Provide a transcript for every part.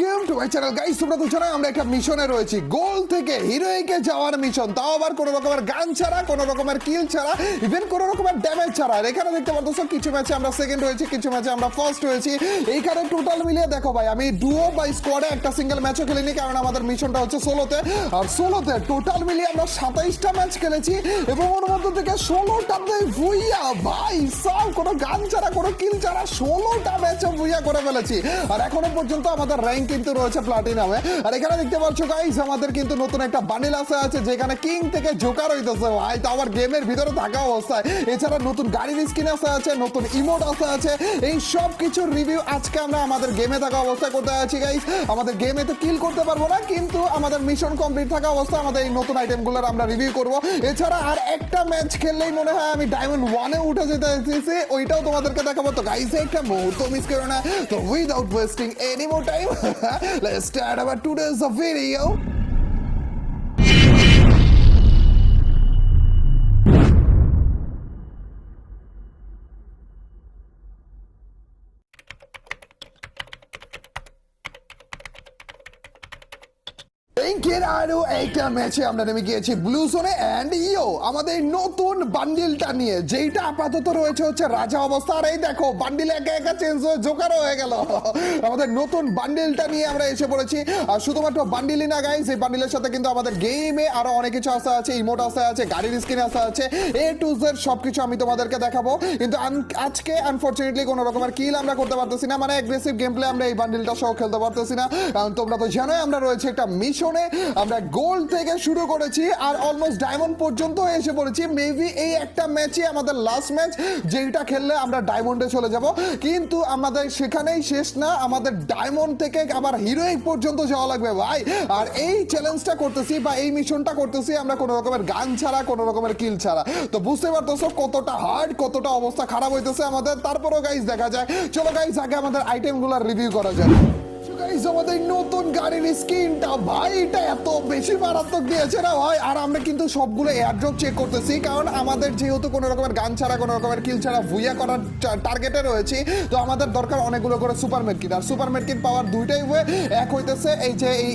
Welcome to my channel guys. তোমরা তো জানো আমরা একটা মিশনে রয়েছি, গোল থেকে হিরোইকে যাওয়ার মিশন, তাও আবার কোনো রকমের গান ছাড়া, কোনো রকমের কিল ছাড়া, ইভেন কোনো রকমের ড্যামেজ ছাড়া। আর এখানে দেখতে পাচ্ছ কিছু ম্যাচে আমরা সেকেন্ড হয়েছি, কিছু ম্যাচে আমরা ফার্স্ট হয়েছি। এইখানে টোটাল মিলিয়ে দেখো ভাই, আমি ডুও বা স্কোয়াডে একটা সিঙ্গেল ম্যাচও খেলিনি, কারণ আমাদের মিশনটা হচ্ছে সোলোতে। আর সোলোতে টোটাল মিলিয়ে আমরা 27টা ম্যাচ খেলেছি এবং ওর মধ্যে থেকে 16টাতে ভুইয়া ভাই সব, কোনো গান ছাড়া, কোনো কিল ছাড়া 16টা ম্যাচে ভুইয়া করে ফেলেছি। আর এখনো পর্যন্ত আমাদের র্যাঙ্ক কিন্তু রয়েছে প্লাটিনামে। আর এখানে দেখতে পাচ্ছ গাইস, আমাদের কিন্তু নতুন একটা বান্ডিল আছে যেখানে কিং থেকে জোকার হইতেছে ভাই, তো আমার গেমের ভিতরে থাকা অবস্থায়। এছাড়া নতুন গাড়ির স্কিন আছে, নতুন ইমোট আছে। এই সব কিছুর রিভিউ আজকে আমরা আমাদের গেমে থাকা অবস্থায় করতে আছি গাইস। আমাদের গেমে তো কিল করতে পারবো না, কিন্তু আমাদের মিশন কমপ্লিট থাকা অবস্থায় আমাদের এই নতুন আইটেমগুলোর আমরা রিভিউ করব। এছাড়া আর একটা ম্যাচ খেললেই মনে হয় আমি ডায়মন্ড 1-এ উঠে যেতে চাইছি, ওইটাও তোমাদেরকে দেখাবো। তো গাইস একটা মুহূর্ত মিস করো না। তো without wasting any more time, let's start our today's video. র্যাঙ্কের আরো একটা ম্যাচে আমরা নেমে গিয়েছি ব্লু জোনে অ্যান্ড আমাদের নতুন বান্ডিলটা নিয়ে, যেইটা আপাতত রয়েছে হচ্ছে রাজা অবস্থা। আর এই দেখো বান্ডিল একা একা চেঞ্জ হয়ে জোকার হয়ে গেল। আমাদের নতুন বান্ডিলটা নিয়ে আমরা এসে পড়েছি। আর শুধুমাত্র বান্ডিলই না গাইস, এই বান্ডিলের সাথে কিন্তু আমাদের গেমে আরো অনেক কিছু আছে, ইমোট আছে, গাড়ির স্কিন আছে, এ টু জেড সবকিছু আমি তোমাদেরকে দেখাবো। কিন্তু আজকে আনফরচুনেটলি কোনো রকমের কিল আমরা করতে পারতেছি না, মানে অ্যাগ্রেসিভ গেম প্লে আমরা এই বান্ডিলটা সহ খেলতে পারতেছি না, কারণ তোমরা তো জানোই আমরা রয়েছে একটা মিশনে। আমরা গোল্ড থেকে শুরু করেছি আর অলমোস্ট ডায়মন্ড পর্যন্ত এসে পড়েছি। মেবি এই একটা ম্যাচই আমাদের লাস্ট ম্যাচ, যেটা খেললে আমরা ডায়মন্ডে চলে যাব। কিন্তু আমাদের সেখানেই শেষ না, আমাদের ডায়মন্ড থেকে আবার হিরোইক পর্যন্ত যাওয়া লাগবে ভাই। আর এই চ্যালেঞ্জটা করতেছি বা এই মিশনটা করতেছি আমরা কোনো রকমের গান ছাড়া, কোনো রকমের কিল ছাড়া। তো বুঝতে পারতেছো কতটা হার্ড, কতটা অবস্থা খারাপ হইতেছে আমাদের। তারপরও গাইস দেখা যায়। চলো গাইস আগে আমাদের আইটেমগুলোর রিভিউ করা যায়। আমাদের নতুন গাড়ির স্কিনটা ভাই, এটা এত বেশি মারাত্মক দিয়েছে না ভাই। আর আমরা কিন্তু সবগুলো এয়ারড্রপ চেক করতেছি, কারণ আমাদের যেহেতু কোনো রকমের গান ছাড়া, কোনো রকমের কিল ছাড়া ভুইয়া করার টার্গেটে রয়েছি, তো আমাদের দরকার অনেকগুলো করে সুপার মেডকিট। আর সুপার মেডকিট পাওয়ার দুইটাই ওয়ে, এক হইতেছে এই যে এই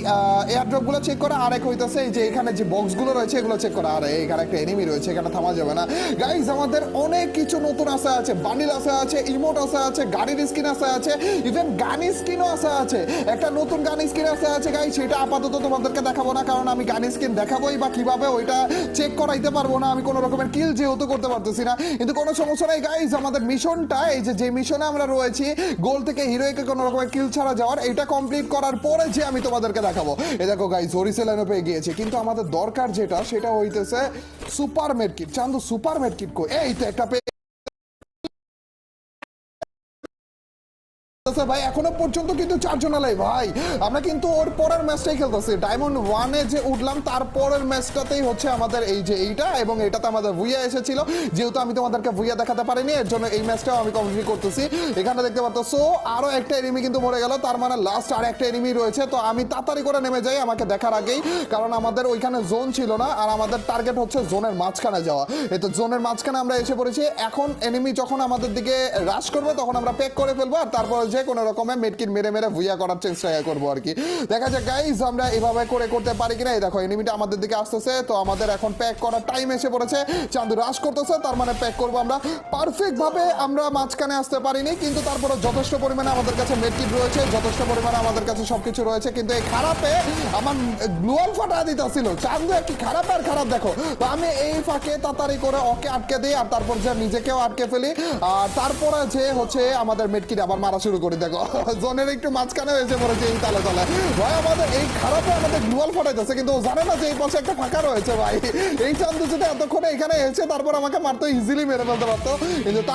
এয়ারড্রপগুলো চেক করা, আর এক হইতেছে এই যে এখানে যে বক্সগুলো রয়েছে এগুলো চেক করা। আর এখানে একটা এনিমি রয়েছে, এখানে থামা যাবে না গাইস। আমাদের অনেক কিছু নতুন আছে, বান্ডিল আছে, ইমোট আছে, গাড়ির স্কিন আছে, ইভেন গান স্কিনও আছে। একটা নতুন গান স্কিন আছে গাইস, সেটা আপাতত তোমাদেরকে দেখাবো না, কারণ আমি গান স্কিন দেখাবোই বা কিভাবে ওইটা চেক করাইতে পারবো না। আমি কোনো রকমের কিল যেহেতু করতে পারতেছি না, কিন্তু কোনো সমস্যা নাই গাইস। আমাদের মিশনটা এই যে মিশনে আমরা রয়েছি, গোল থেকে হিরোইকে কোনো রকমের কিল ছাড়া যাওয়ার, এটা কমপ্লিট করার পরে যে আমি তোমাদেরকে দেখাবো। এই দেখো গাইস হরিসেলানো পেয়ে গিয়েছে, কিন্তু আমাদের দরকার যেটা সেটা হইতেছে সুপার মেডকিট। চান্দু সুপার মেডকিট কই? এই তো একটা ভাই, এখনো পর্যন্ত কিন্তু 4 জন আলাই ভাই। আমরা কিন্তু ওর পরের ম্যাচটাই খেলতেছি, ডায়মন্ড 1-এ যে উঠলাম তারপরের ম্যাচটাতেই হচ্ছে আমাদের এই যে এইটা, এবং এটাতে আমাদের ভুইয়া এসেছিল। যেহেতু আমি তোমাদেরকে ভুইয়া দেখাতে পারিনি, এর জন্য এই ম্যাচটাও আমি কমপ্লিট করতেছি। এখানে দেখতে পারতেছো আরো একটা এনিমি কিন্তু মরে গেল, তার মানে লাস্ট আর একটা এনিমি রয়েছে। তো আমি তাড়াতাড়ি করে নেমে যাই আমাকে দেখার আগেই, কারণ আমাদের ওইখানে জোন ছিল না, আর আমাদের টার্গেট হচ্ছে জোনের মাঝখানে যাওয়া। এই তো জোনের মাঝখানে আমরা এসে পড়েছি। এখন এনিমি যখন আমাদের দিকে রাশ করবে তখন আমরা প্যাক করে ফেলবো, আর তারপর যে কোনো রকমের মেডকিট মেরে ভুইয়া করার চেষ্টা করবো আর কি। দেখা যাক গাইস আমরা এভাবে করতে পারি কিনা। এই দেখো এনিমিটা আমাদের দিকে আসতেছে, তো আমাদের এখন প্যাক করার টাইম এসে পড়েছে। চান্দু রাশ করতেছে, তার মানে প্যাক করবো আমরা। পারফেক্ট ভাবে আমরা মাঝখানে আসতে পারিনি, কিন্তু তারপরে যথেষ্ট পরিমাণে আমাদের কাছে মেডকিট রয়েছে, যথেষ্ট পরিমাণে আমাদের কাছে সবকিছু রয়েছে। কিন্তু এই খারাপে আমার গ্লোয়াল ফাটা দিতেছিল। চান্দু একটি খারাপ আর খারাপ দেখো। তো আমি এই ফাঁকে তাড়াতাড়ি করে ওকে আটকে দিই, আর তারপর যে নিজেকেও আটকে ফেলি, আর তারপরে যে হচ্ছে আমাদের মেডকিট আবার মারা শুরু করি। দেখো জোনের একটু মাঝখানে এসে পড়েছে এই তালে ভাই। আমাদের এই খারাপে আমাদের গ্লোয়াল ফাটাইতেছে, কিন্তু ও জানে না যে এই পাশে একটা ফাঁকা রয়েছে ভাই। এই চান্দু যদি এতক্ষণে এখানে এসে তারপর আমাকে মারতো, ইজিলি মেরে ফেলতে পারতো, কিন্তু